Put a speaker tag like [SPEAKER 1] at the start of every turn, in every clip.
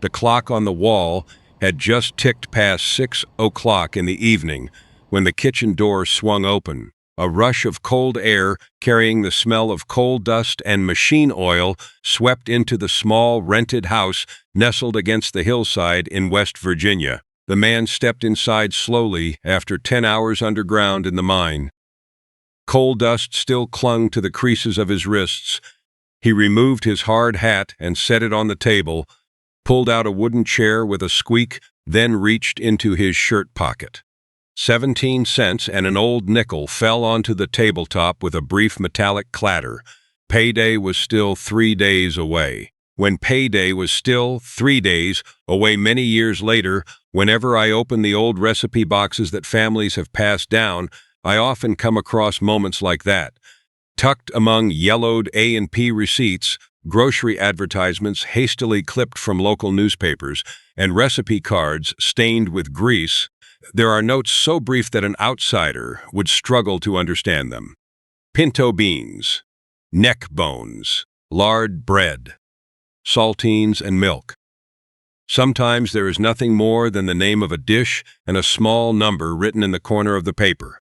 [SPEAKER 1] The clock on the wall had just ticked past 6 o'clock in the evening when the kitchen door swung open. A rush of cold air, carrying the smell of coal dust and machine oil, swept into the small, rented house nestled against the hillside in West Virginia. The man stepped inside slowly after 10 hours underground in the mine. Coal dust still clung to the creases of his wrists. He removed his hard hat and set it on the table, pulled out a wooden chair with a squeak, then reached into his shirt pocket. 17 cents and an old nickel fell onto the tabletop with a brief metallic clatter. Payday was still 3 days away. When payday was still 3 days away many years later, whenever I open the old recipe boxes that families have passed down, I often come across moments like that. Tucked among yellowed A&P receipts, grocery advertisements hastily clipped from local newspapers, and recipe cards stained with grease, there are notes so brief that an outsider would struggle to understand them. Pinto beans, neck bones, lard bread, saltines and milk. Sometimes there is nothing more than the name of a dish and a small number written in the corner of the paper.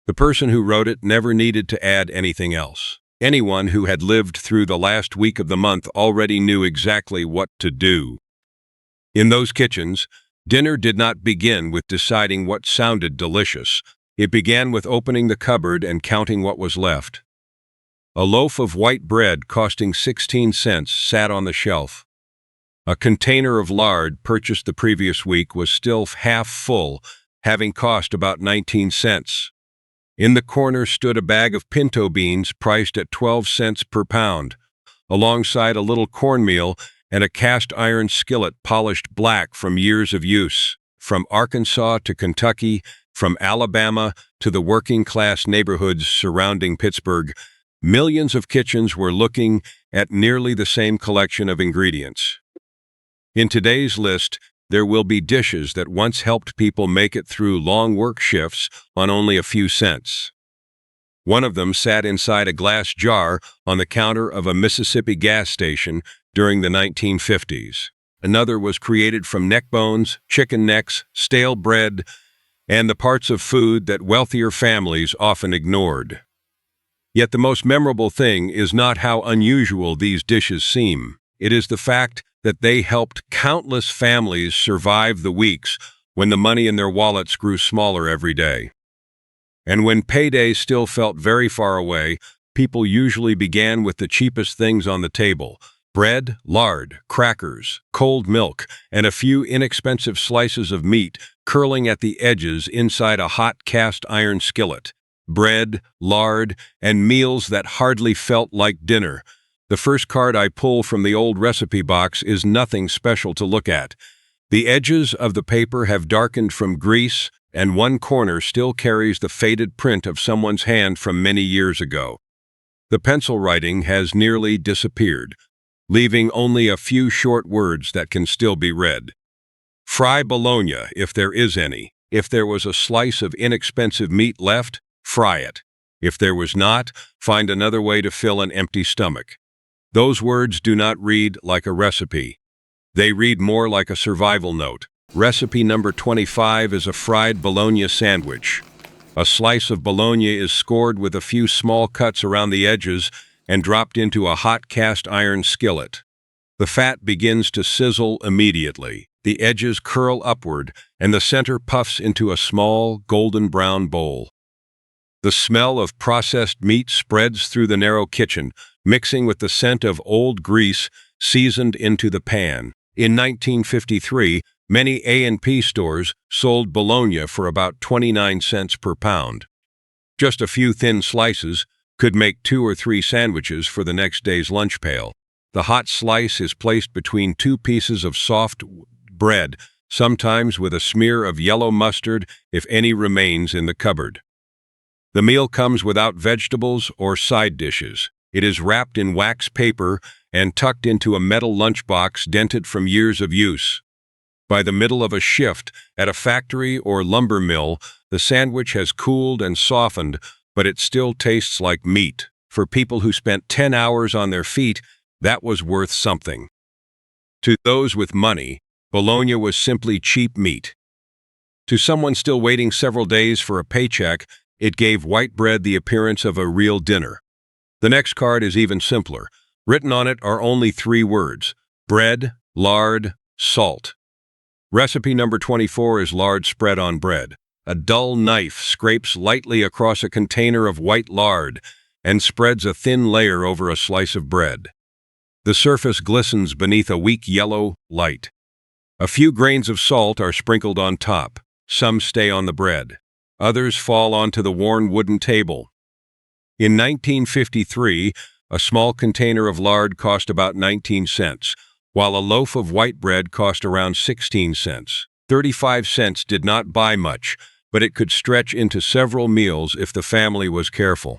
[SPEAKER 1] The person who wrote it never needed to add anything else. Anyone who had lived through the last week of the month already knew exactly what to do. In those kitchens, dinner did not begin with deciding what sounded delicious. It began with opening the cupboard and counting what was left. A loaf of white bread costing 16 cents sat on the shelf. A container of lard purchased the previous week was still half full, having cost about 19 cents. In the corner stood a bag of pinto beans priced at 12 cents per pound, alongside a little cornmeal and a cast-iron skillet polished black from years of use. From Arkansas to Kentucky, from Alabama to the working-class neighborhoods surrounding Pittsburgh, millions of kitchens were looking at nearly the same collection of ingredients. In today's list, there will be dishes that once helped people make it through long work shifts on only a few cents. One of them sat inside a glass jar on the counter of a Mississippi gas station during the 1950s. Another was created from neck bones, chicken necks, stale bread, and the parts of food that wealthier families often ignored. Yet the most memorable thing is not how unusual these dishes seem. It is the fact that they helped countless families survive the weeks when the money in their wallets grew smaller every day. And when payday still felt very far away, people usually began with the cheapest things on the table: bread, lard, crackers, cold milk, and a few inexpensive slices of meat curling at the edges inside a hot cast-iron skillet. Bread, lard, and meals that hardly felt like dinner. The first card I pull from the old recipe box is nothing special to look at. The edges of the paper have darkened from grease, and one corner still carries the faded print of someone's hand from many years ago. The pencil writing has nearly disappeared, leaving only a few short words that can still be read. Fry bologna, if there is any. If there was a slice of inexpensive meat left, fry it. If there was not, find another way to fill an empty stomach. Those words do not read like a recipe. They read more like a survival note. Recipe number 25 is a fried bologna sandwich. A slice of bologna is scored with a few small cuts around the edges and dropped into a hot cast-iron skillet. The fat begins to sizzle immediately. The edges curl upward, and the center puffs into a small, golden brown bowl. The smell of processed meat spreads through the narrow kitchen, mixing with the scent of old grease seasoned into the pan. In 1953, many A&P stores sold bologna for about 29 cents per pound. Just a few thin slices could make 2 or 3 sandwiches for the next day's lunch pail. The hot slice is placed between 2 pieces of soft bread, sometimes with a smear of yellow mustard if any remains in the cupboard. The meal comes without vegetables or side dishes. It is wrapped in wax paper and tucked into a metal lunchbox dented from years of use. By the middle of a shift at a factory or lumber mill, the sandwich has cooled and softened, but it still tastes like meat. For people who spent 10 hours on their feet, that was worth something. To those with money, bologna was simply cheap meat. To someone still waiting several days for a paycheck, it gave white bread the appearance of a real dinner. The next card is even simpler. Written on it are only 3 words: bread, lard, salt. Recipe number 24 is lard spread on bread. A dull knife scrapes lightly across a container of white lard and spreads a thin layer over a slice of bread. The surface glistens beneath a weak yellow light. A few grains of salt are sprinkled on top. Some stay on the bread. Others fall onto the worn wooden table. In 1953, a small container of lard cost about 19 cents, while a loaf of white bread cost around 16 cents. 35 cents did not buy much, but it could stretch into several meals if the family was careful.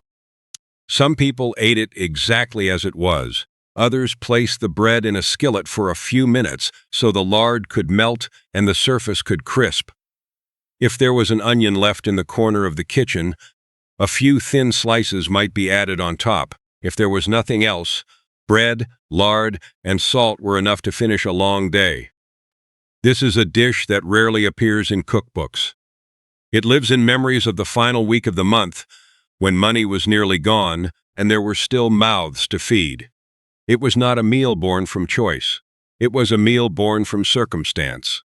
[SPEAKER 1] Some people ate it exactly as it was. Others placed the bread in a skillet for a few minutes so the lard could melt and the surface could crisp. If there was an onion left in the corner of the kitchen, a few thin slices might be added on top. If there was nothing else, bread, lard, and salt were enough to finish a long day. This is a dish that rarely appears in cookbooks. It lives in memories of the final week of the month, when money was nearly gone and there were still mouths to feed. It was not a meal born from choice. It was a meal born from circumstance.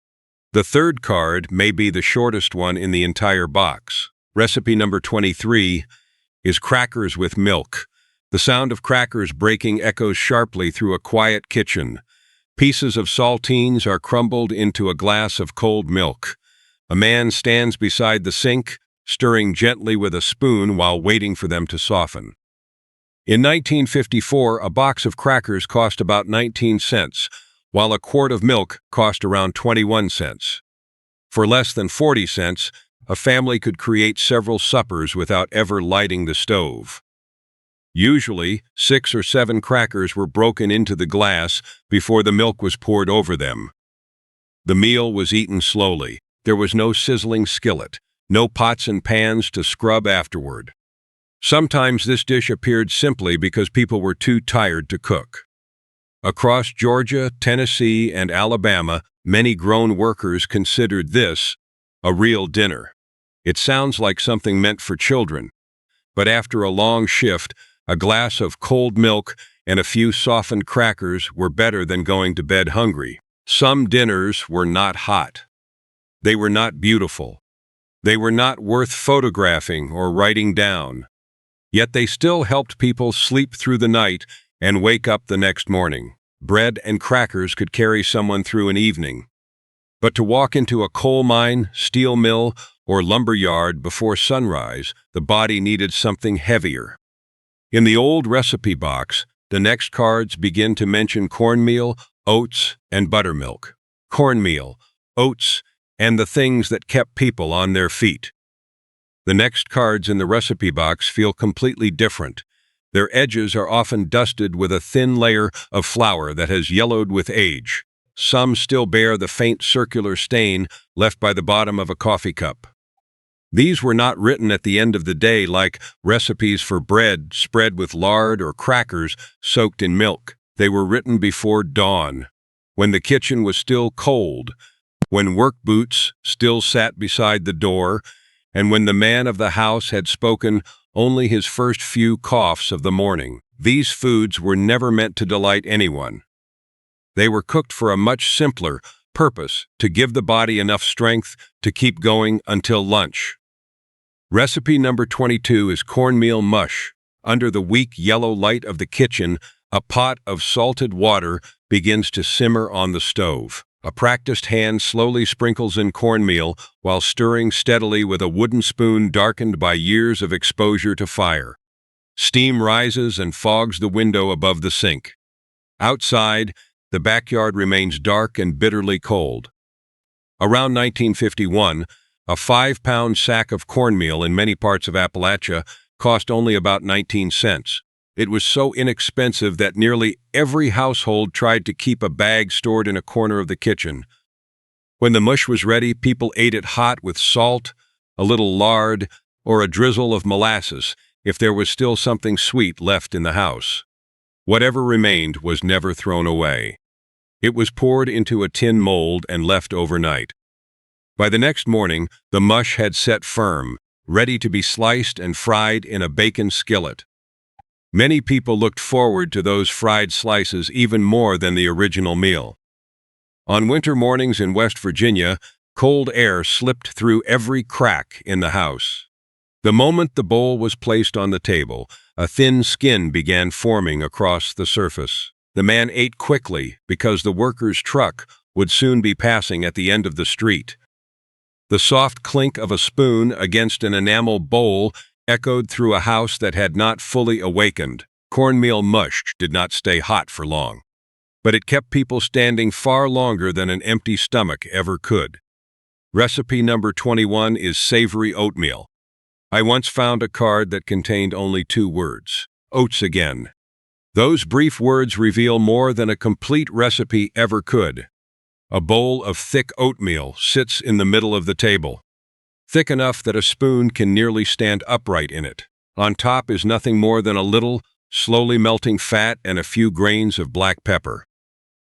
[SPEAKER 1] The third card may be the shortest one in the entire box. Recipe number 23 is crackers with milk. The sound of crackers breaking echoes sharply through a quiet kitchen. Pieces of saltines are crumbled into a glass of cold milk. A man stands beside the sink, stirring gently with a spoon while waiting for them to soften. In 1954, a box of crackers cost about 19 cents, while a quart of milk cost around 21 cents. For less than 40 cents, a family could create several suppers without ever lighting the stove. Usually, 6 or 7 crackers were broken into the glass before the milk was poured over them. The meal was eaten slowly. There was no sizzling skillet, no pots and pans to scrub afterward. Sometimes this dish appeared simply because people were too tired to cook. Across Georgia, Tennessee, and Alabama, many grown workers considered this a real dinner. It sounds like something meant for children, but after a long shift, a glass of cold milk and a few softened crackers were better than going to bed hungry. Some dinners were not hot. They were not beautiful. They were not worth photographing or writing down. Yet they still helped people sleep through the night and wake up the next morning. Bread and crackers could carry someone through an evening. But to walk into a coal mine, steel mill, or lumber yard before sunrise, the body needed something heavier. In the old recipe box, the next cards begin to mention cornmeal, oats, and buttermilk. Cornmeal, oats, and the things that kept people on their feet. The next cards in the recipe box feel completely different. Their edges are often dusted with a thin layer of flour that has yellowed with age. Some still bear the faint circular stain left by the bottom of a coffee cup. These were not written at the end of the day like recipes for bread spread with lard or crackers soaked in milk. They were written before dawn, when the kitchen was still cold, when work boots still sat beside the door, and when the man of the house had spoken only his first few coughs of the morning. These foods were never meant to delight anyone. They were cooked for a much simpler purpose, to give the body enough strength to keep going until lunch. Recipe number 22 is cornmeal mush. Under the weak yellow light of the kitchen, a pot of salted water begins to simmer on the stove. A practiced hand slowly sprinkles in cornmeal while stirring steadily with a wooden spoon darkened by years of exposure to fire. Steam rises and fogs the window above the sink. Outside, the backyard remains dark and bitterly cold. Around 1951, a 5-pound sack of cornmeal in many parts of Appalachia cost only about 19 cents. It was so inexpensive that nearly every household tried to keep a bag stored in a corner of the kitchen. When the mush was ready, people ate it hot with salt, a little lard, or a drizzle of molasses if there was still something sweet left in the house. Whatever remained was never thrown away. It was poured into a tin mold and left overnight. By the next morning, the mush had set firm, ready to be sliced and fried in a bacon skillet. Many people looked forward to those fried slices even more than the original meal. On winter mornings in West Virginia, cold air slipped through every crack in the house. The moment the bowl was placed on the table, a thin skin began forming across the surface. The man ate quickly because the worker's truck would soon be passing at the end of the street. The soft clink of a spoon against an enamel bowl echoed through a house that had not fully awakened. Cornmeal mush did not stay hot for long, but it kept people standing far longer than an empty stomach ever could. Recipe number 21 is savory oatmeal. I once found a card that contained only 2 words, oats again. Those brief words reveal more than a complete recipe ever could. A bowl of thick oatmeal sits in the middle of the table, thick enough that a spoon can nearly stand upright in it. On top is nothing more than a little, slowly melting fat and a few grains of black pepper.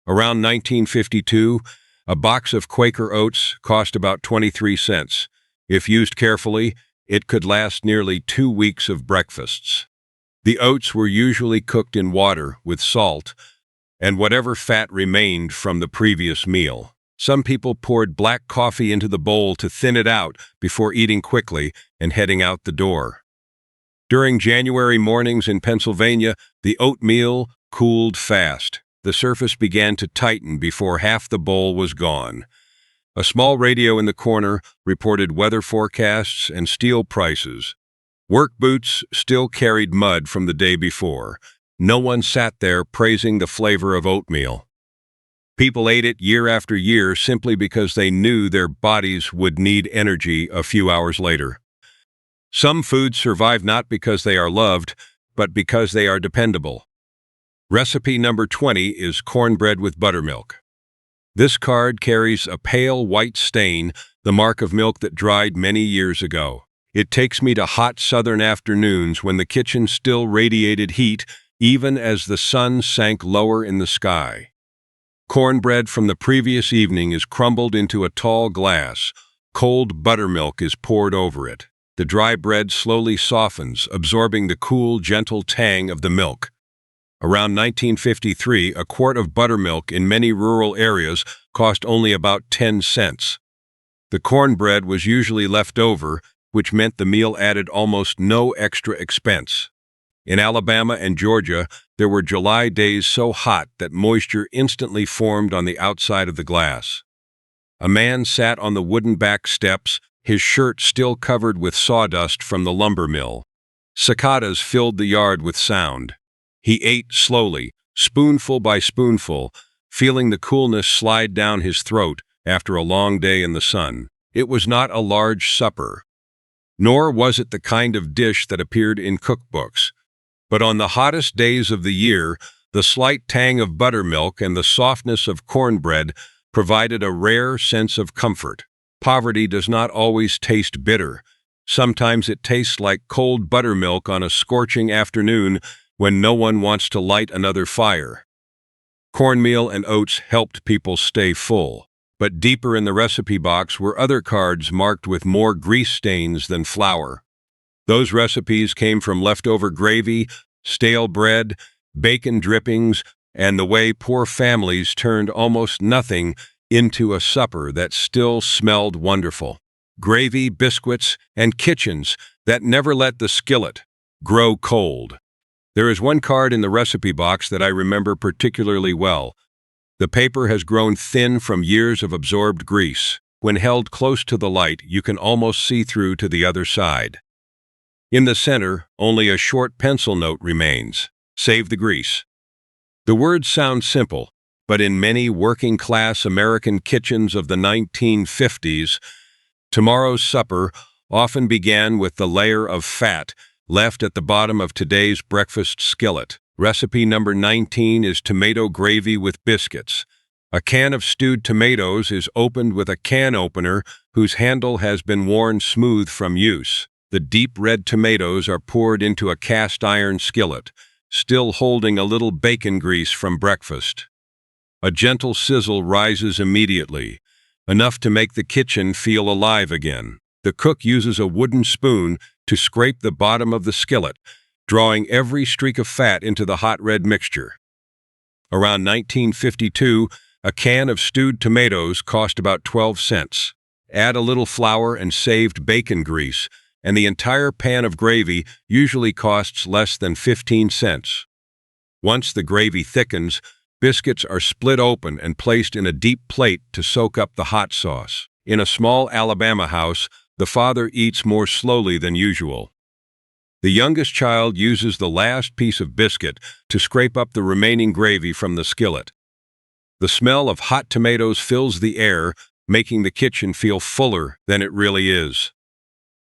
[SPEAKER 1] Around 1952, a box of Quaker oats cost about 23 cents. If used carefully, it could last nearly 2 weeks of breakfasts. The oats were usually cooked in water with salt and whatever fat remained from the previous meal. Some people poured black coffee into the bowl to thin it out before eating quickly and heading out the door. During January mornings in Pennsylvania, the oatmeal cooled fast. The surface began to tighten before half the bowl was gone. A small radio in the corner reported weather forecasts and steel prices. Work boots still carried mud from the day before. No one sat there praising the flavor of oatmeal. People ate it year after year simply because they knew their bodies would need energy a few hours later. Some foods survive not because they are loved, but because they are dependable. Recipe number 20 is cornbread with buttermilk. This card carries a pale white stain, the mark of milk that dried many years ago. It takes me to hot southern afternoons when the kitchen still radiated heat, even as the sun sank lower in the sky. Cornbread from the previous evening is crumbled into a tall glass. Cold buttermilk is poured over it. The dry bread slowly softens, absorbing the cool, gentle tang of the milk. Around 1953, a quart of buttermilk in many rural areas cost only about 10 cents. The cornbread was usually left over, which meant the meal added almost no extra expense. In Alabama and Georgia, there were July days so hot that moisture instantly formed on the outside of the glass. A man sat on the wooden back steps, his shirt still covered with sawdust from the lumber mill. Cicadas filled the yard with sound. He ate slowly, spoonful by spoonful, feeling the coolness slide down his throat after a long day in the sun. It was not a large supper, nor was it the kind of dish that appeared in cookbooks. But on the hottest days of the year, the slight tang of buttermilk and the softness of cornbread provided a rare sense of comfort. Poverty does not always taste bitter. Sometimes it tastes like cold buttermilk on a scorching afternoon when no one wants to light another fire. Cornmeal and oats helped people stay full, but deeper in the recipe box were other cards marked with more grease stains than flour. Those recipes came from leftover gravy, stale bread, bacon drippings, and the way poor families turned almost nothing into a supper that still smelled wonderful. Gravy, biscuits, and kitchens that never let the skillet grow cold. There is one card in the recipe box that I remember particularly well. The paper has grown thin from years of absorbed grease. When held close to the light, you can almost see through to the other side. In the center, only a short pencil note remains. Save the grease. The words sound simple, but in many working-class American kitchens of the 1950s, tomorrow's supper often began with the layer of fat left at the bottom of today's breakfast skillet. Recipe number 19 is tomato gravy with biscuits. A can of stewed tomatoes is opened with a can opener whose handle has been worn smooth from use. The deep red tomatoes are poured into a cast iron skillet, still holding a little bacon grease from breakfast. A gentle sizzle rises immediately, enough to make the kitchen feel alive again. The cook uses a wooden spoon to scrape the bottom of the skillet, drawing every streak of fat into the hot red mixture. Around 1952, a can of stewed tomatoes cost about 12 cents. Add a little flour and saved bacon grease, and the entire pan of gravy usually costs less than 15 cents. Once the gravy thickens, biscuits are split open and placed in a deep plate to soak up the hot sauce. In a small Alabama house, the father eats more slowly than usual. The youngest child uses the last piece of biscuit to scrape up the remaining gravy from the skillet. The smell of hot tomatoes fills the air, making the kitchen feel fuller than it really is.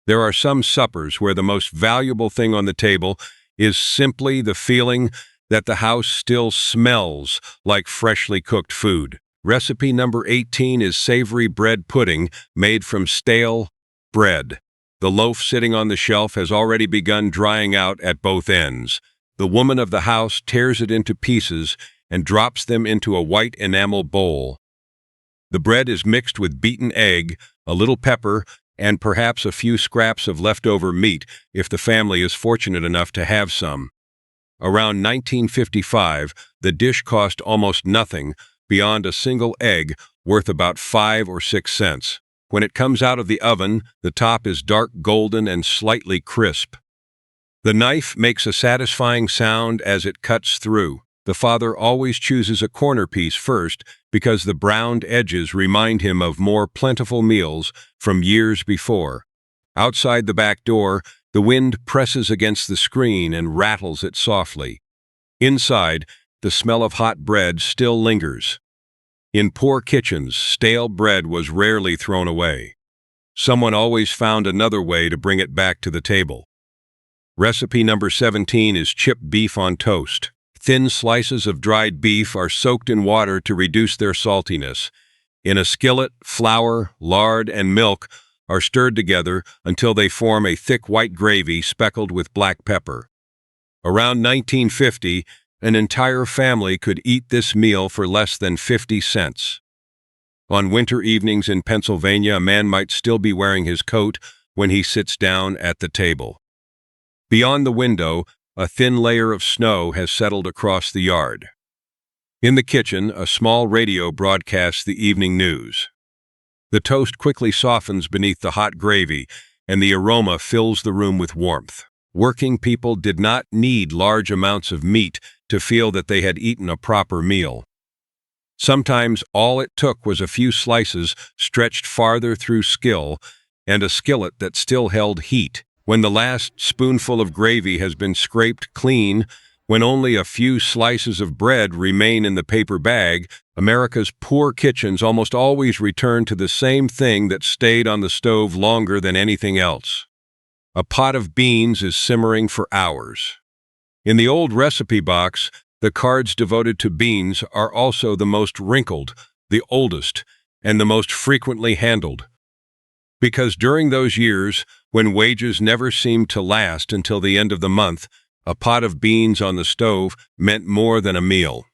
[SPEAKER 1] There are some suppers where the most valuable thing on the table is simply the feeling that the house still smells like freshly cooked food. Recipe number 18 is savory bread pudding made from stale bread. The loaf sitting on the shelf has already begun drying out at both ends. The woman of the house tears it into pieces and drops them into a white enamel bowl. The bread is mixed with beaten egg, a little pepper, and perhaps a few scraps of leftover meat if the family is fortunate enough to have some. Around 1955, the dish cost almost nothing beyond a single egg worth about 5 or 6 cents. When it comes out of the oven, the top is dark golden and slightly crisp. The knife makes a satisfying sound as it cuts through. The father always chooses a corner piece first because the browned edges remind him of more plentiful meals from years before. Outside the back door, the wind presses against the screen and rattles it softly. Inside, the smell of hot bread still lingers. In poor kitchens, stale bread was rarely thrown away. Someone always found another way to bring it back to the table. Recipe number 17 is chipped beef on toast. Thin slices of dried beef are soaked in water to reduce their saltiness. In a skillet, flour, lard, and milk are stirred together until they form a thick white gravy speckled with black pepper. Around 1950, an entire family could eat this meal for less than 50 cents. On winter evenings in Pennsylvania, a man might still be wearing his coat when he sits down at the table. Beyond the window, a thin layer of snow has settled across the yard. In the kitchen, a small radio broadcasts the evening news. The toast quickly softens beneath the hot gravy, and the aroma fills the room with warmth. Working people did not need large amounts of meat to feel that they had eaten a proper meal. Sometimes all it took was a few slices stretched farther through skill and a skillet that still held heat. When the last spoonful of gravy has been scraped clean, when only a few slices of bread remain in the paper bag, America's poor kitchens almost always return to the same thing that stayed on the stove longer than anything else. A pot of beans is simmering for hours. In the old recipe box, the cards devoted to beans are also the most wrinkled, the oldest, and the most frequently handled. Because during those years, when wages never seemed to last until the end of the month, a pot of beans on the stove meant more than a meal.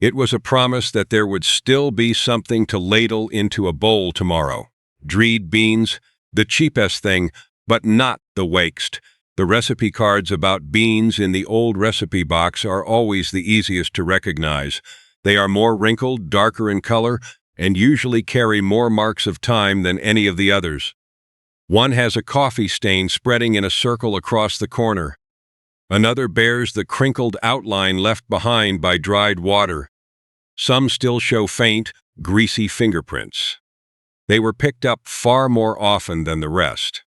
[SPEAKER 1] It was a promise that there would still be something to ladle into a bowl tomorrow. Dried beans, the cheapest thing, but not the wakest. The recipe cards about beans in the old recipe box are always the easiest to recognize. They are more wrinkled, darker in color, and usually carry more marks of time than any of the others. One has a coffee stain spreading in a circle across the corner. Another bears the crinkled outline left behind by dried water. Some still show faint, greasy fingerprints. They were picked up far more often than the rest.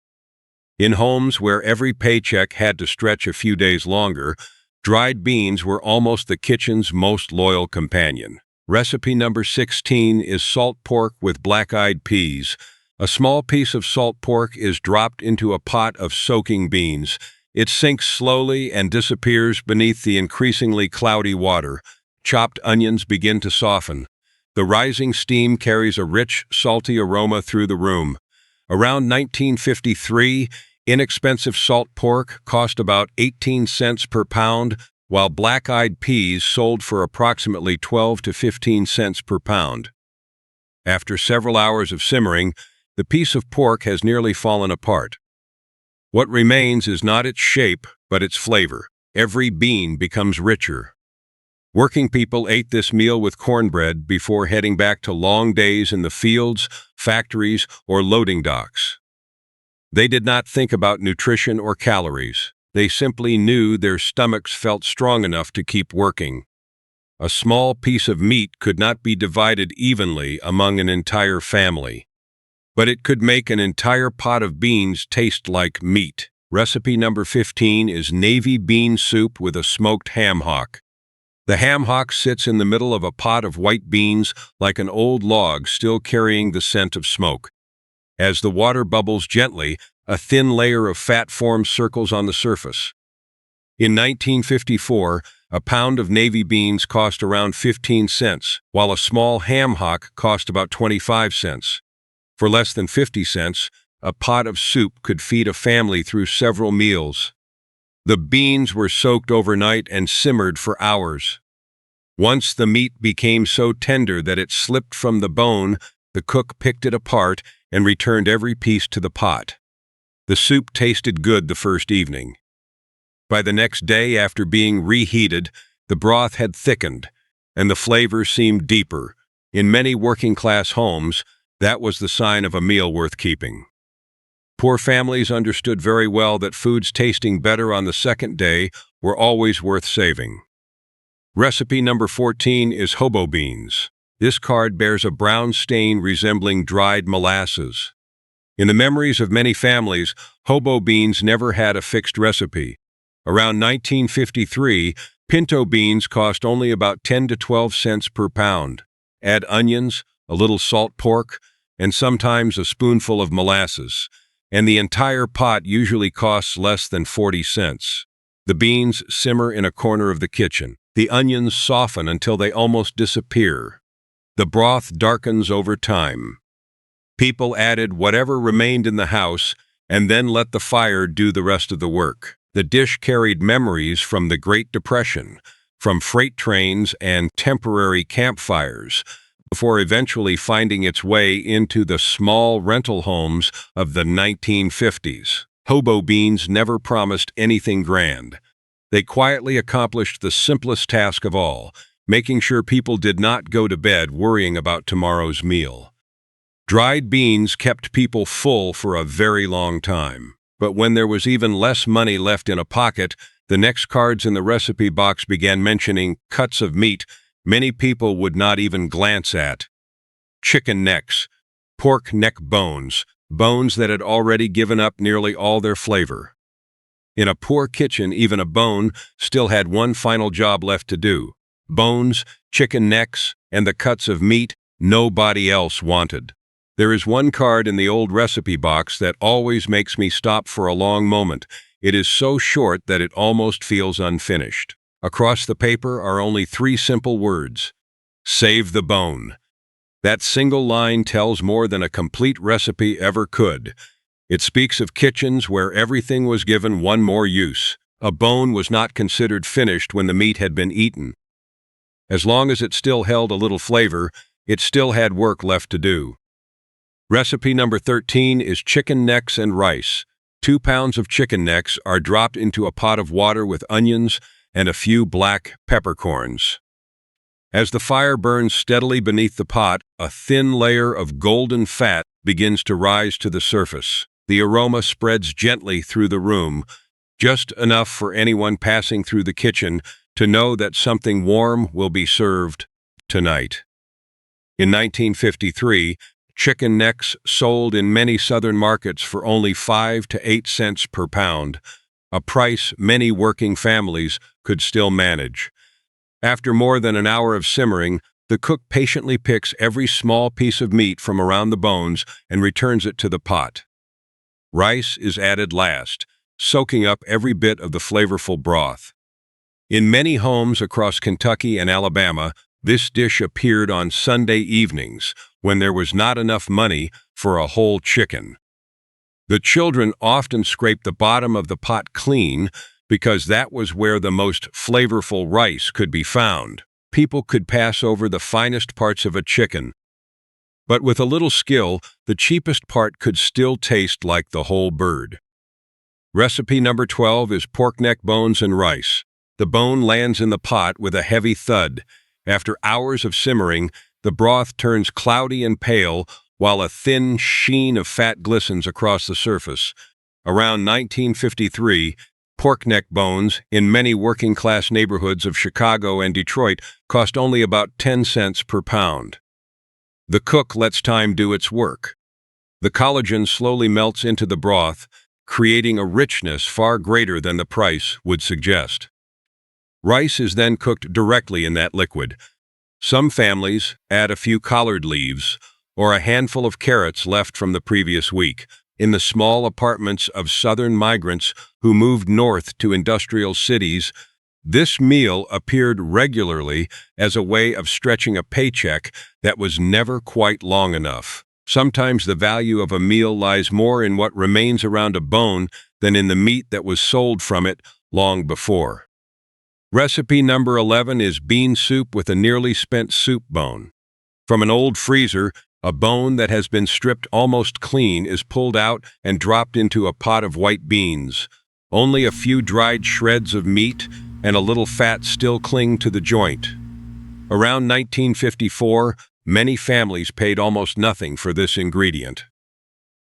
[SPEAKER 1] In homes where every paycheck had to stretch a few days longer, dried beans were almost the kitchen's most loyal companion. Recipe number 16 is salt pork with black-eyed peas. A small piece of salt pork is dropped into a pot of soaking beans. It sinks slowly and disappears beneath the increasingly cloudy water. Chopped onions begin to soften. The rising steam carries a rich, salty aroma through the room. Around 1953, inexpensive salt pork cost about 18 cents per pound, while black-eyed peas sold for approximately 12 to 15 cents per pound. After several hours of simmering, the piece of pork has nearly fallen apart. What remains is not its shape, but its flavor. Every bean becomes richer. Working people ate this meal with cornbread before heading back to long days in the fields, factories, or loading docks. They did not think about nutrition or calories. They simply knew their stomachs felt strong enough to keep working. A small piece of meat could not be divided evenly among an entire family, but it could make an entire pot of beans taste like meat. Recipe number 15 is navy bean soup with a smoked ham hock. The ham hock sits in the middle of a pot of white beans like an old log still carrying the scent of smoke. As the water bubbles gently, a thin layer of fat forms circles on the surface. In 1954, a pound of navy beans cost around 15 cents, while a small ham hock cost about 25 cents. For less than 50 cents, a pot of soup could feed a family through several meals. The beans were soaked overnight and simmered for hours. Once the meat became so tender that it slipped from the bone, the cook picked it apart and returned every piece to the pot. The soup tasted good the first evening. By the next day, after being reheated, the broth had thickened, and the flavor seemed deeper. In many working-class homes, that was the sign of a meal worth keeping. Poor families understood very well that foods tasting better on the second day were always worth saving. Recipe number 14 is hobo beans. This card bears a brown stain resembling dried molasses. In the memories of many families, hobo beans never had a fixed recipe. Around 1953, pinto beans cost only about 10 to 12 cents per pound. Add onions, a little salt pork, and sometimes a spoonful of molasses, and the entire pot usually costs less than 40 cents. The beans simmer in a corner of the kitchen. The onions soften until they almost disappear. The broth darkens over time. People added whatever remained in the house and then let the fire do the rest of the work. The dish carried memories from the Great Depression, from freight trains and temporary campfires, before eventually finding its way into the small rental homes of the 1950s. Hobo beans never promised anything grand. They quietly accomplished the simplest task of all, making sure people did not go to bed worrying about tomorrow's meal. Dried beans kept people full for a very long time. But when there was even less money left in a pocket, the next cards in the recipe box began mentioning cuts of meat many people would not even glance at. Chicken necks, pork neck bones, bones that had already given up nearly all their flavor. In a poor kitchen, even a bone still had one final job left to do. Bones, chicken necks, and the cuts of meat nobody else wanted. There is one card in the old recipe box that always makes me stop for a long moment. It is so short that it almost feels unfinished. Across the paper are only 3 simple words: save the bone. That single line tells more than a complete recipe ever could. It speaks of kitchens where everything was given one more use. A bone was not considered finished when the meat had been eaten. As long as it still held a little flavor, it still had work left to do. Recipe number 13 is chicken necks and rice. 2 pounds of chicken necks are dropped into a pot of water with onions and a few black peppercorns. As the fire burns steadily beneath the pot, a thin layer of golden fat begins to rise to the surface. The aroma spreads gently through the room, just enough for anyone passing through the kitchen to know that something warm will be served tonight. In 1953, chicken necks sold in many southern markets for only 5 to 8 cents per pound, a price many working families could still manage. After more than an hour of simmering, the cook patiently picks every small piece of meat from around the bones and returns it to the pot. Rice is added last, soaking up every bit of the flavorful broth. In many homes across Kentucky and Alabama, this dish appeared on Sunday evenings when there was not enough money for a whole chicken. The children often scraped the bottom of the pot clean because that was where the most flavorful rice could be found. People could pass over the finest parts of a chicken, but with a little skill, the cheapest part could still taste like the whole bird. Recipe number 12 is pork neck bones and rice. The bone lands in the pot with a heavy thud. After hours of simmering, the broth turns cloudy and pale, while a thin sheen of fat glistens across the surface. Around 1953, pork neck bones in many working-class neighborhoods of Chicago and Detroit cost only about 10 cents per pound. The cook lets time do its work. The collagen slowly melts into the broth, creating a richness far greater than the price would suggest. Rice is then cooked directly in that liquid. Some families add a few collard leaves or a handful of carrots left from the previous week. In the small apartments of southern migrants who moved north to industrial cities, this meal appeared regularly as a way of stretching a paycheck that was never quite long enough. Sometimes the value of a meal lies more in what remains around a bone than in the meat that was sold from it long before. Recipe number 11 is bean soup with a nearly spent soup bone. From an old freezer, a bone that has been stripped almost clean is pulled out and dropped into a pot of white beans. Only a few dried shreds of meat and a little fat still cling to the joint. Around 1954, many families paid almost nothing for this ingredient.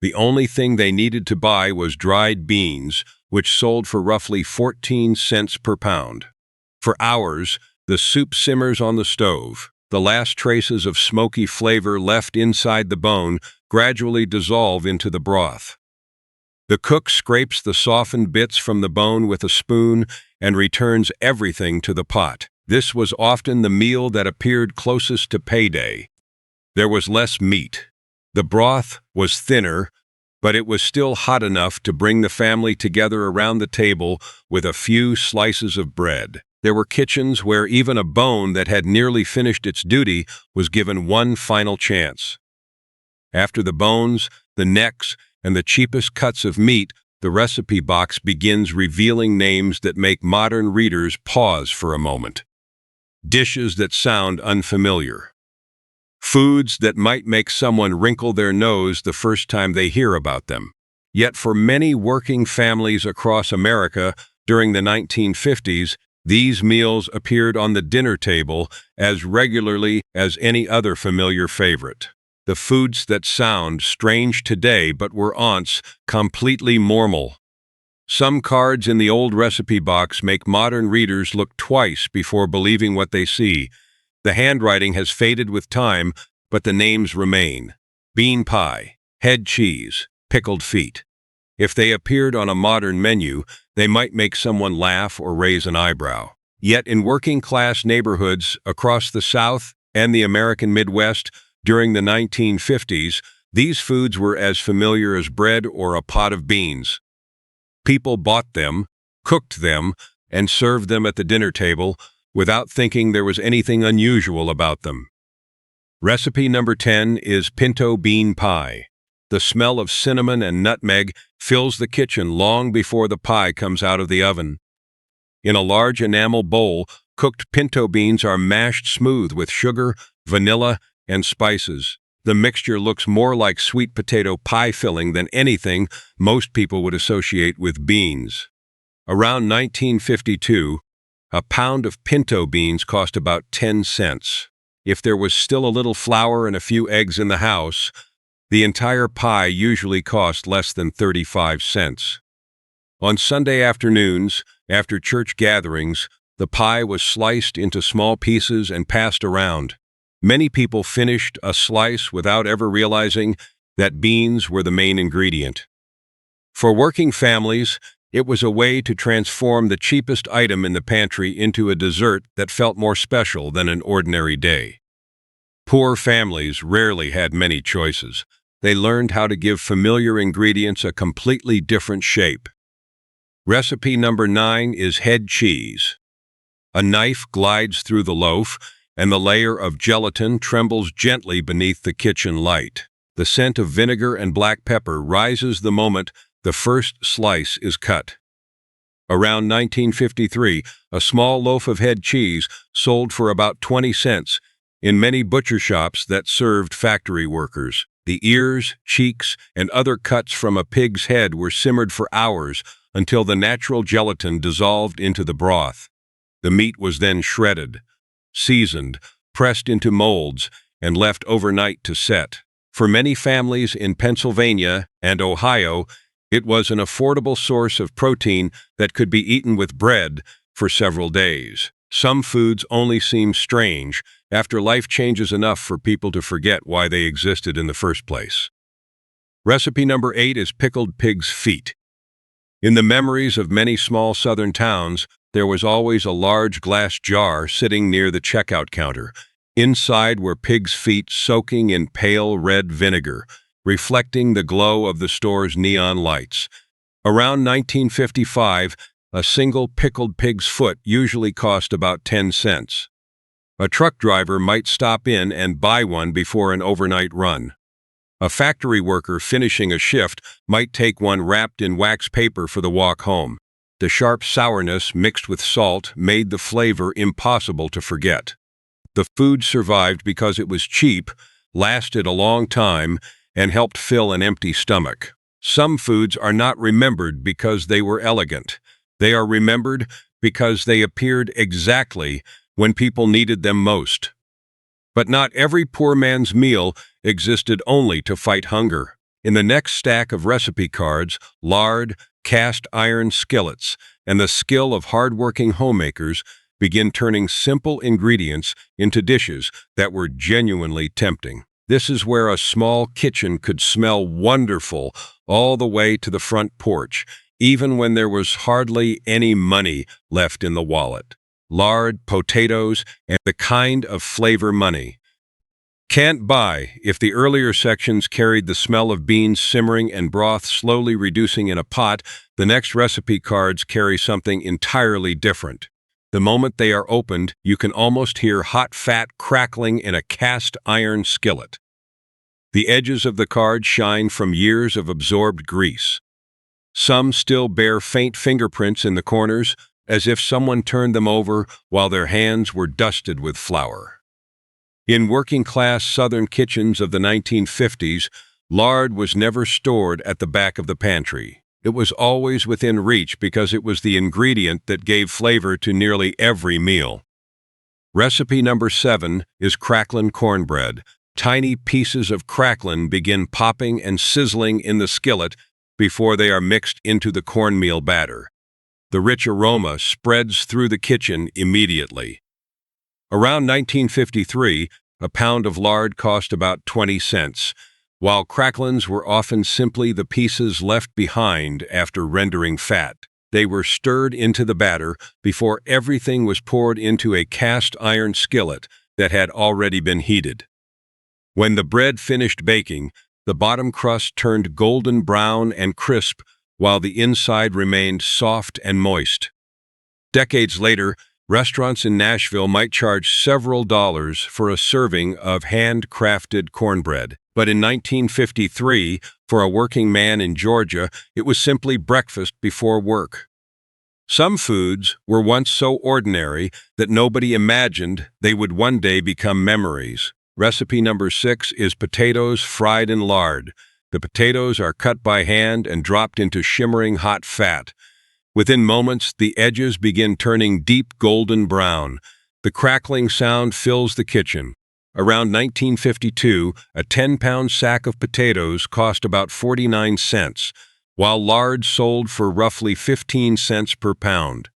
[SPEAKER 1] The only thing they needed to buy was dried beans, which sold for roughly 14 cents per pound. For hours, the soup simmers on the stove. The last traces of smoky flavor left inside the bone gradually dissolve into the broth. The cook scrapes the softened bits from the bone with a spoon and returns everything to the pot. This was often the meal that appeared closest to payday. There was less meat. The broth was thinner, but it was still hot enough to bring the family together around the table with a few slices of bread. There were kitchens where even a bone that had nearly finished its duty was given one final chance. After the bones, the necks, and the cheapest cuts of meat, the recipe box begins revealing names that make modern readers pause for a moment. Dishes that sound unfamiliar. Foods that might make someone wrinkle their nose the first time they hear about them. Yet for many working families across America during the 1950s, these meals appeared on the dinner table as regularly as any other familiar favorite. The foods that sound strange today but were once completely normal. Some cards in the old recipe box make modern readers look twice before believing what they see. The handwriting has faded with time, but the names remain. Bean pie, head cheese, pickled feet. If they appeared on a modern menu, they might make someone laugh or raise an eyebrow. Yet in working-class neighborhoods across the South and the American Midwest during the 1950s, these foods were as familiar as bread or a pot of beans. People bought them, cooked them, and served them at the dinner table without thinking there was anything unusual about them. Recipe number 10 is pinto bean pie. The smell of cinnamon and nutmeg fills the kitchen long before the pie comes out of the oven. In a large enamel bowl, cooked pinto beans are mashed smooth with sugar, vanilla, and spices. The mixture looks more like sweet potato pie filling than anything most people would associate with beans. Around 1952, a pound of pinto beans cost about 10 cents. If there was still a little flour and a few eggs in the house, the entire pie usually cost less than 35 cents. On Sunday afternoons, after church gatherings, the pie was sliced into small pieces and passed around. Many people finished a slice without ever realizing that beans were the main ingredient. For working families, it was a way to transform the cheapest item in the pantry into a dessert that felt more special than an ordinary day. Poor families rarely had many choices. They learned how to give familiar ingredients a completely different shape. Recipe number 9 is head cheese. A knife glides through the loaf, and the layer of gelatin trembles gently beneath the kitchen light. The scent of vinegar and black pepper rises the moment the first slice is cut. Around 1953, a small loaf of head cheese sold for about 20 cents in many butcher shops that served factory workers. The ears, cheeks, and other cuts from a pig's head were simmered for hours until the natural gelatin dissolved into the broth. The meat was then shredded, seasoned, pressed into molds, and left overnight to set. For many families in Pennsylvania and Ohio, it was an affordable source of protein that could be eaten with bread for several days. Some foods only seem strange after life changes enough for people to forget why they existed in the first place. Recipe number 8 is pickled pig's feet. In the memories of many small southern towns, there was always a large glass jar sitting near the checkout counter. Inside were pig's feet soaking in pale red vinegar, reflecting the glow of the store's neon lights. Around 1955, a single pickled pig's foot usually cost about 10 cents. A truck driver might stop in and buy one before an overnight run. A factory worker finishing a shift might take one wrapped in wax paper for the walk home. The sharp sourness mixed with salt made the flavor impossible to forget. The food survived because it was cheap, lasted a long time, and helped fill an empty stomach. Some foods are not remembered because they were elegant. They are remembered because they appeared exactly when people needed them most. But not every poor man's meal existed only to fight hunger. In the next stack of recipe cards, lard, cast iron skillets, and the skill of hard-working homemakers begin turning simple ingredients into dishes that were genuinely tempting. This is where a small kitchen could smell wonderful all the way to the front porch, even when there was hardly any money left in the wallet. Lard, potatoes, and the kind of flavor money can't buy. If the earlier sections carried the smell of beans simmering and broth slowly reducing in a pot, the next recipe cards carry something entirely different. The moment they are opened, you can almost hear hot fat crackling in a cast iron skillet. The edges of the card shine from years of absorbed grease. Some still bear faint fingerprints in the corners, as if someone turned them over while their hands were dusted with flour. In working-class Southern kitchens of the 1950s, lard was never stored at the back of the pantry. It was always within reach because it was the ingredient that gave flavor to nearly every meal. Recipe number 7 is cracklin' cornbread. Tiny pieces of cracklin begin popping and sizzling in the skillet before they are mixed into the cornmeal batter. The rich aroma spreads through the kitchen immediately. Around 1953, a pound of lard cost about 20 cents, while cracklins were often simply the pieces left behind after rendering fat. They were stirred into the batter before everything was poured into a cast iron skillet that had already been heated. When the bread finished baking, the bottom crust turned golden brown and crisp, while the inside remained soft and moist. Decades later, restaurants in Nashville might charge several dollars for a serving of handcrafted cornbread. But in 1953, for a working man in Georgia, it was simply breakfast before work. Some foods were once so ordinary that nobody imagined they would one day become memories. Recipe number 6 is potatoes fried in lard. The potatoes are cut by hand and dropped into shimmering hot fat. Within moments, the edges begin turning deep golden brown. The crackling sound fills the kitchen. Around 1952, a 10-pound sack of potatoes cost about 49 cents, while lard sold for roughly 15 cents per pound.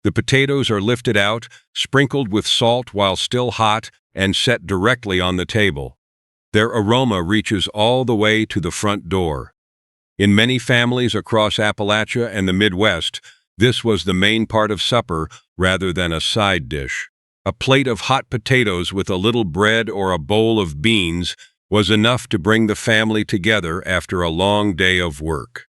[SPEAKER 1] The potatoes are lifted out, sprinkled with salt while still hot, and set directly on the table. Their aroma reaches all the way to the front door. In many families across Appalachia and the Midwest, this was the main part of supper rather than a side dish. A plate of hot potatoes with a little bread or a bowl of beans was enough to bring the family together after a long day of work.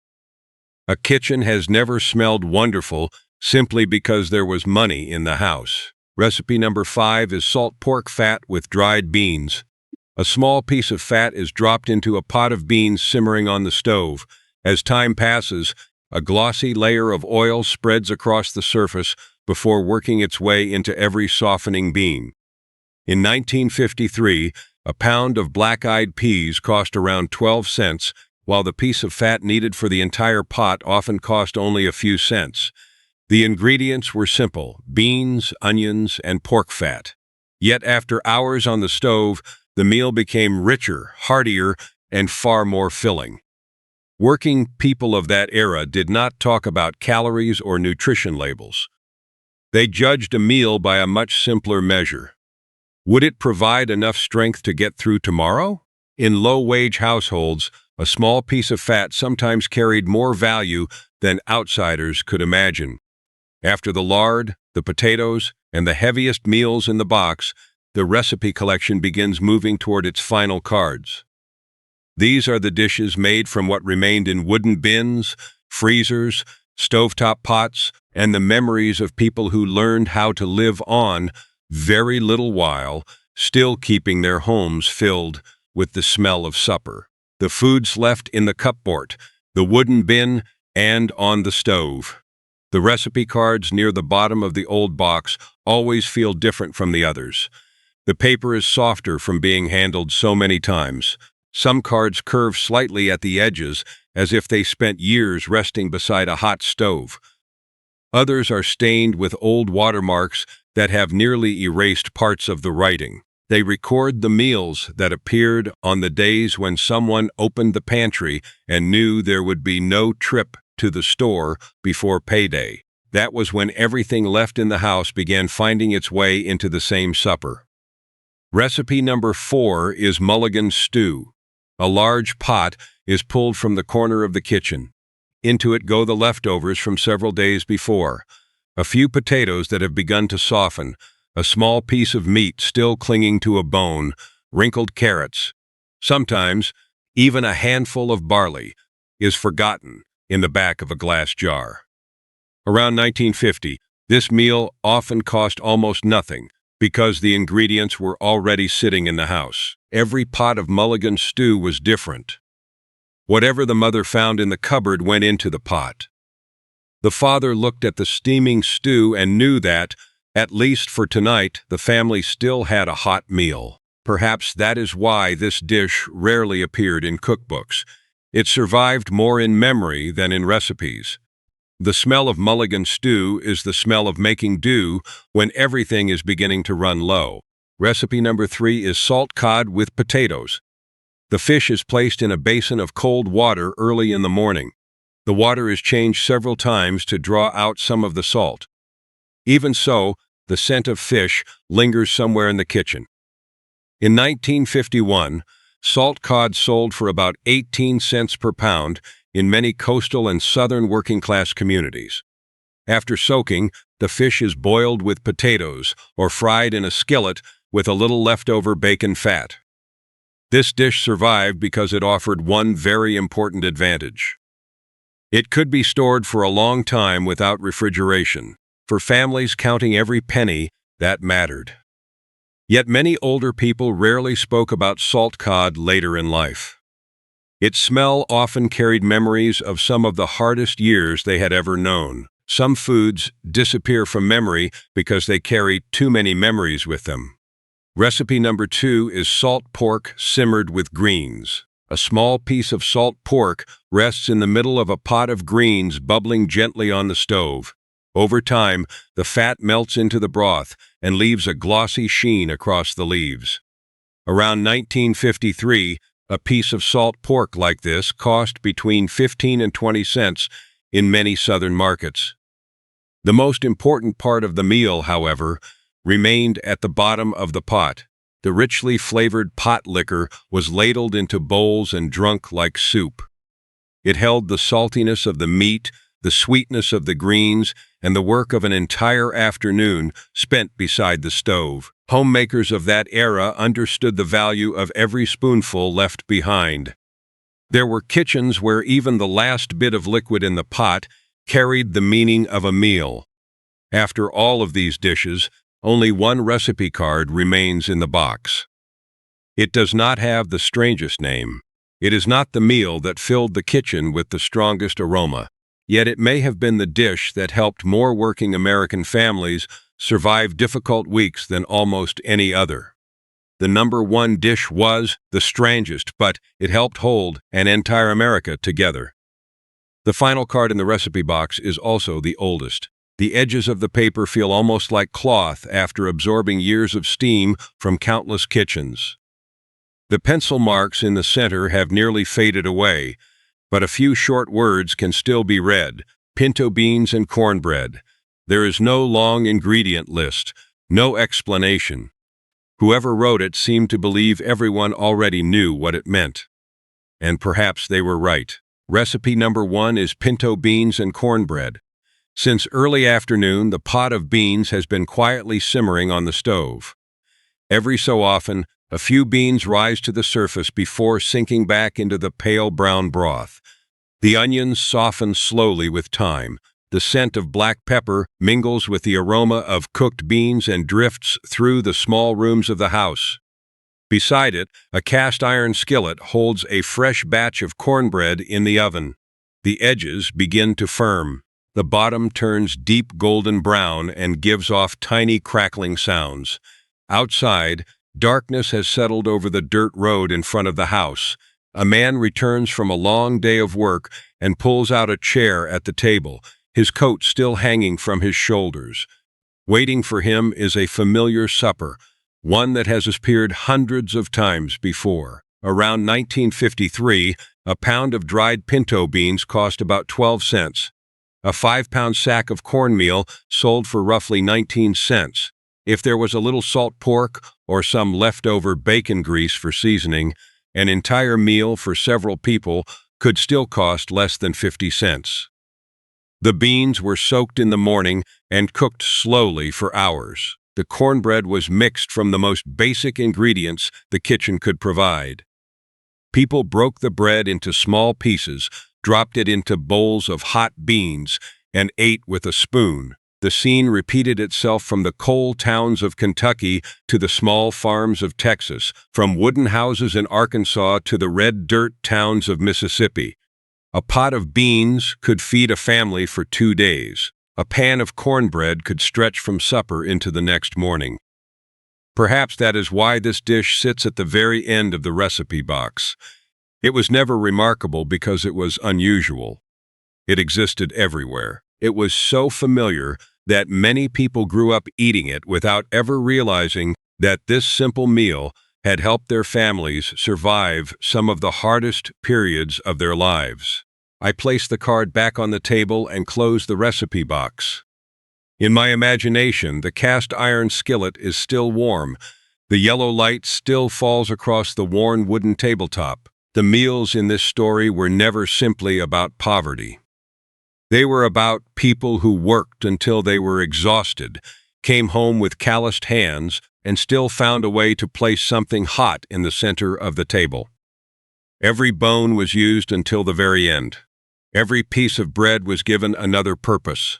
[SPEAKER 1] A kitchen has never smelled wonderful simply because there was money in the house. Recipe number 5 is salt pork fat with dried beans. A small piece of fat is dropped into a pot of beans simmering on the stove. As time passes, a glossy layer of oil spreads across the surface before working its way into every softening bean. In 1953, a pound of black-eyed peas cost around 12 cents, while the piece of fat needed for the entire pot often cost only a few cents. The ingredients were simple: beans, onions, and pork fat. Yet after hours on the stove, the meal became richer, heartier, and far more filling. Working people of that era did not talk about calories or nutrition labels. They judged a meal by a much simpler measure. Would it provide enough strength to get through tomorrow? In low-wage households, a small piece of fat sometimes carried more value than outsiders could imagine. After the lard, the potatoes, and the heaviest meals in the box, the recipe collection begins moving toward its final cards. These are the dishes made from what remained in wooden bins, freezers, stovetop pots, and the memories of people who learned how to live on very little while, still keeping their homes filled with the smell of supper. The foods left in the cupboard, the wooden bin, and on the stove. The recipe cards near the bottom of the old box always feel different from the others. The paper is softer from being handled so many times. Some cards curve slightly at the edges, as if they spent years resting beside a hot stove. Others are stained with old watermarks that have nearly erased parts of the writing. They record the meals that appeared on the days when someone opened the pantry and knew there would be no trip to the store before payday. That was when everything left in the house began finding its way into the same supper. Recipe number 4 is mulligan stew. A large pot is pulled from the corner of the kitchen. Into it go the leftovers from several days before. A few potatoes that have begun to soften, a small piece of meat still clinging to a bone, wrinkled carrots. Sometimes, even a handful of barley is forgotten in the back of a glass jar. Around 1950, this meal often cost almost nothing because the ingredients were already sitting in the house. Every pot of mulligan stew was different. Whatever the mother found in the cupboard went into the pot. The father looked at the steaming stew and knew that, at least for tonight, the family still had a hot meal. Perhaps that is why this dish rarely appeared in cookbooks. It survived more in memory than in recipes. The smell of mulligan stew is the smell of making do when everything is beginning to run low. Recipe number 3 is salt cod with potatoes. The fish is placed in a basin of cold water early in the morning. The water is changed several times to draw out some of the salt. Even so, the scent of fish lingers somewhere in the kitchen. In 1951, salt cod sold for about 18 cents per pound in many coastal and southern working-class communities. After soaking, the fish is boiled with potatoes or fried in a skillet with a little leftover bacon fat. This dish survived because it offered one very important advantage. It could be stored for a long time without refrigeration. For families counting every penny, that mattered. Yet many older people rarely spoke about salt cod later in life. Its smell often carried memories of some of the hardest years they had ever known. Some foods disappear from memory because they carry too many memories with them. Recipe number 2 is salt pork simmered with greens. A small piece of salt pork rests in the middle of a pot of greens bubbling gently on the stove. Over time, the fat melts into the broth and leaves a glossy sheen across the leaves. Around 1953, a piece of salt pork like this cost between 15 and 20 cents in many southern markets. The most important part of the meal, however, remained at the bottom of the pot. The richly flavored pot liquor was ladled into bowls and drunk like soup. It held the saltiness of the meat, the sweetness of the greens, and the work of an entire afternoon spent beside the stove. Homemakers of that era understood the value of every spoonful left behind. There were kitchens where even the last bit of liquid in the pot carried the meaning of a meal. After all of these dishes, only one recipe card remains in the box. It does not have the strangest name. It is not the meal that filled the kitchen with the strongest aroma. Yet it may have been the dish that helped more working American families survive difficult weeks than almost any other. The number one dish was the strangest, but it helped hold an entire America together. The final card in the recipe box is also the oldest. The edges of the paper feel almost like cloth after absorbing years of steam from countless kitchens. The pencil marks in the center have nearly faded away, but a few short words can still be read: pinto beans and cornbread. There is no long ingredient list, no explanation. Whoever wrote it seemed to believe everyone already knew what it meant. And perhaps they were right. Recipe number 1 is pinto beans and cornbread. Since early afternoon, the pot of beans has been quietly simmering on the stove. Every so often, a few beans rise to the surface before sinking back into the pale brown broth. The onions soften slowly with time. The scent of black pepper mingles with the aroma of cooked beans and drifts through the small rooms of the house. Beside it, a cast iron skillet holds a fresh batch of cornbread in the oven. The edges begin to firm. The bottom turns deep golden brown and gives off tiny crackling sounds. Outside, darkness has settled over the dirt road in front of the house. A man returns from a long day of work and pulls out a chair at the table, his coat still hanging from his shoulders. Waiting for him is a familiar supper, one that has appeared hundreds of times before. Around 1953, a pound of dried pinto beans cost about 12 cents. A 5-pound sack of cornmeal sold for roughly 19 cents. If there was a little salt pork or some leftover bacon grease for seasoning, an entire meal for several people could still cost less than 50 cents. The beans were soaked in the morning and cooked slowly for hours. The cornbread was mixed from the most basic ingredients the kitchen could provide. People broke the bread into small pieces, dropped it into bowls of hot beans, and ate with a spoon. The scene repeated itself from the coal towns of Kentucky to the small farms of Texas, from wooden houses in Arkansas to the red dirt towns of Mississippi. A pot of beans could feed a family for 2 days. A pan of cornbread could stretch from supper into the next morning. Perhaps that is why this dish sits at the very end of the recipe box. It was never remarkable because it was unusual. It existed everywhere. It was so familiar that many people grew up eating it without ever realizing that this simple meal had helped their families survive some of the hardest periods of their lives. I placed the card back on the table and closed the recipe box. In my imagination, the cast iron skillet is still warm. The yellow light still falls across the worn wooden tabletop. The meals in this story were never simply about poverty. They were about people who worked until they were exhausted, came home with calloused hands, and still found a way to place something hot in the center of the table. Every bone was used until the very end. Every piece of bread was given another purpose.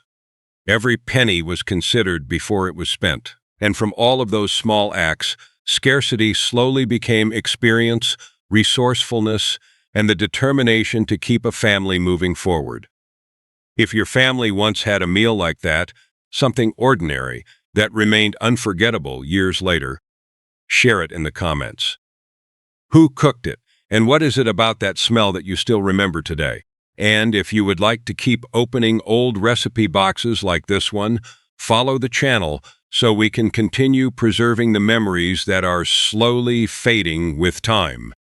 [SPEAKER 1] Every penny was considered before it was spent. And from all of those small acts, scarcity slowly became experience, resourcefulness, and the determination to keep a family moving forward. If your family once had a meal like that, something ordinary that remained unforgettable years later, share it in the comments. Who cooked it, and what is it about that smell that you still remember today? And if you would like to keep opening old recipe boxes like this one, follow the channel so we can continue preserving the memories that are slowly fading with time.